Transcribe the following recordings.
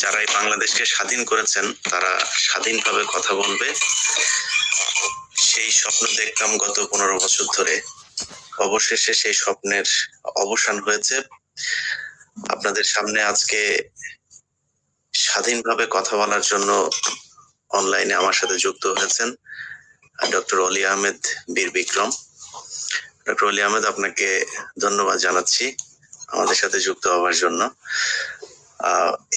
যারা এই বাংলাদেশকে স্বাধীন করেছেন তারা স্বাধীনভাবে কথা বলবে, সেই স্বপ্ন দেখতাম গত 15 বছর ধরে। অবশেষে সেই স্বপ্নের অবসান হয়েছে। আপনাদের সামনে আজকে স্বাধীনভাবে কথা বলার জন্য অনলাইনে আমার সাথে যুক্ত হয়েছেন ডক্টর অলি আহমেদ বীর বিক্রম। ডক্টর অলি আহমেদ, আপনাকে ধন্যবাদ জানাচ্ছি আমাদের সাথে যুক্ত হওয়ার জন্য।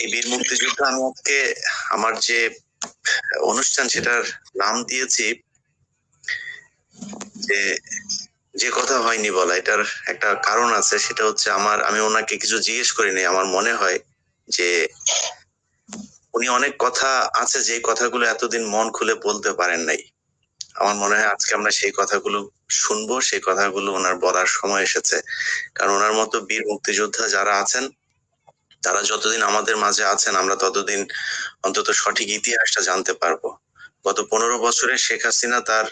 এই বীর মুক্তিযুদ্ধ আমি আজকে আমার যে অনুষ্ঠান সেটার নাম দিয়েছি যে কথা হয়নি বলা। এটার একটা কারণ আছে, সেটা হচ্ছে আমি ওনাকে কিছু জিজ্ঞেস করিনি। আমার মনে হয় যে উনি অনেক কথা আছে যে কথাগুলো এতদিন মন খুলে বলতে পারেন নাই। আমার মনে হয় আজকে আমরা সেই কথাগুলো শুনবো, সেই কথাগুলো ওনার বলার সময় এসেছে। কারণ ওনার মতো বীর মুক্তিযোদ্ধা যারা আছেন, তারা যতদিন আমাদের মাঝে আছেন আমরা ততদিন অন্তত সঠিক ইতিহাসটা জানতে পারবো। গত 15 বছরে শেখ হাসিনা তার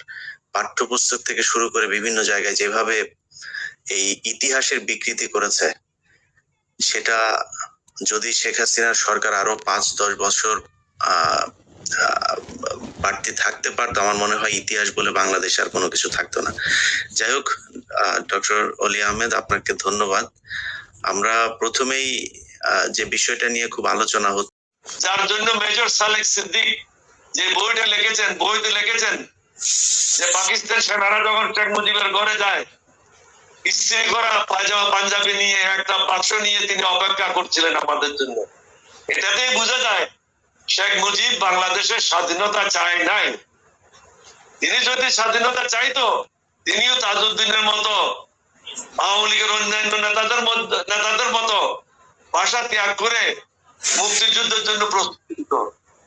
পাঠ্যপুস্তক থেকে শুরু করে বিভিন্ন জায়গায় যেভাবে এই ইতিহাসের বিকৃতি করেছে, সেটা যদি শেখ হাসিনার সরকার আরো 5-10 বছর বাড়তি থাকতে পারতো, আমার মনে হয় ইতিহাস বলে বাংলাদেশে আর কোনো কিছু থাকতো না। যাই হোক, ডক্টর অলি আহমেদ, আপনাকে ধন্যবাদ। আমরা প্রথমেই যে বিষয়টা নিয়ে খুব আলোচনা হচ্ছে, যার জন্য মেজর সালেক সিদ্দিক যে বইটা লিখেছেন যে পাকিস্তান সেনারা যখন শেখ মুজিবের ঘরে যায়, ইস্ত্রি করা পায়জামা পাঞ্জাবি নিয়ে একটা বাক্স নিয়ে তিনি অপেক্ষা করছিলেন আমাদের জন্য। এটাতেই বোঝা যায় শেখ মুজিব বাংলাদেশের স্বাধীনতা চায় নাই। তিনি যদি স্বাধীনতা চাইতো, তিনিও তাজউদ্দিনের মতো, আওয়ামী লীগের অন্যান্য নেতাদের মতো ভাষা ত্যাগ করে মুক্তিযুদ্ধের জন্য প্রস্তুত।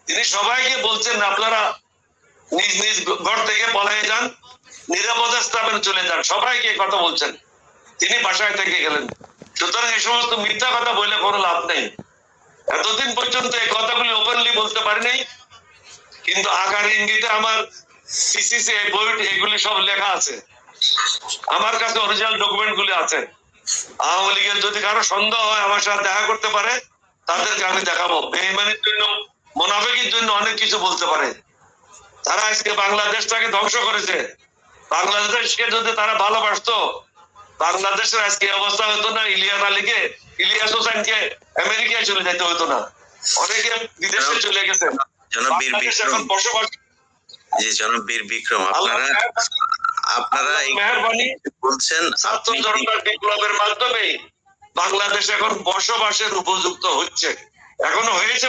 তিনি সবাইকে বলছেন আপনারা নিজ নিজ ঘর থেকে পলায়ে যান, নিরাপদে স্থাপনে চলে যান, সবাইকে কথা বলছেন। তিনি বাসায় থেকে গেলেন। সুতরাং এই সমস্ত মিথ্যা কথা বলে কোনো লাভ নেই। এতদিন পর্যন্ত এই কথাগুলি ওপেনলি বলতে পারি নাই, কিন্তু আকার ইঙ্গিতে আমার সিসিসি বই এগুলি সব লেখা আছে, আমার কাছে অরিজিনাল ডকুমেন্ট গুলি আছে। আওয়ামী লীগের যদি কারো সন্দেহ হয় আমার সাথে দেখা করতে পারে, তাদেরকে আমি দেখাবো। বেঈমানির জন্য, মুনাফিকের জন্য অনেক কিছু বলতে পারে। তারা আজকে বাংলাদেশটাকে ধ্বংস করেছে। বাংলাদেশকে যদি তারা ভালোবাসতো, বাংলাদেশের আজকে অবস্থা হতো না। ইলিয়াস হোসেনকে আমেরিকায় চলে যেতে হতো না, অনেকে বিদেশে চলে গেছে। জনাব বীর বিক্রম, আপনারা মেহরবানি বলছেন ছাত্র জনতার বিপ্লবের মাধ্যমে বাংলাদেশ এখন বসবাসের উপযুক্ত হচ্ছে, এখনো হয়েছে।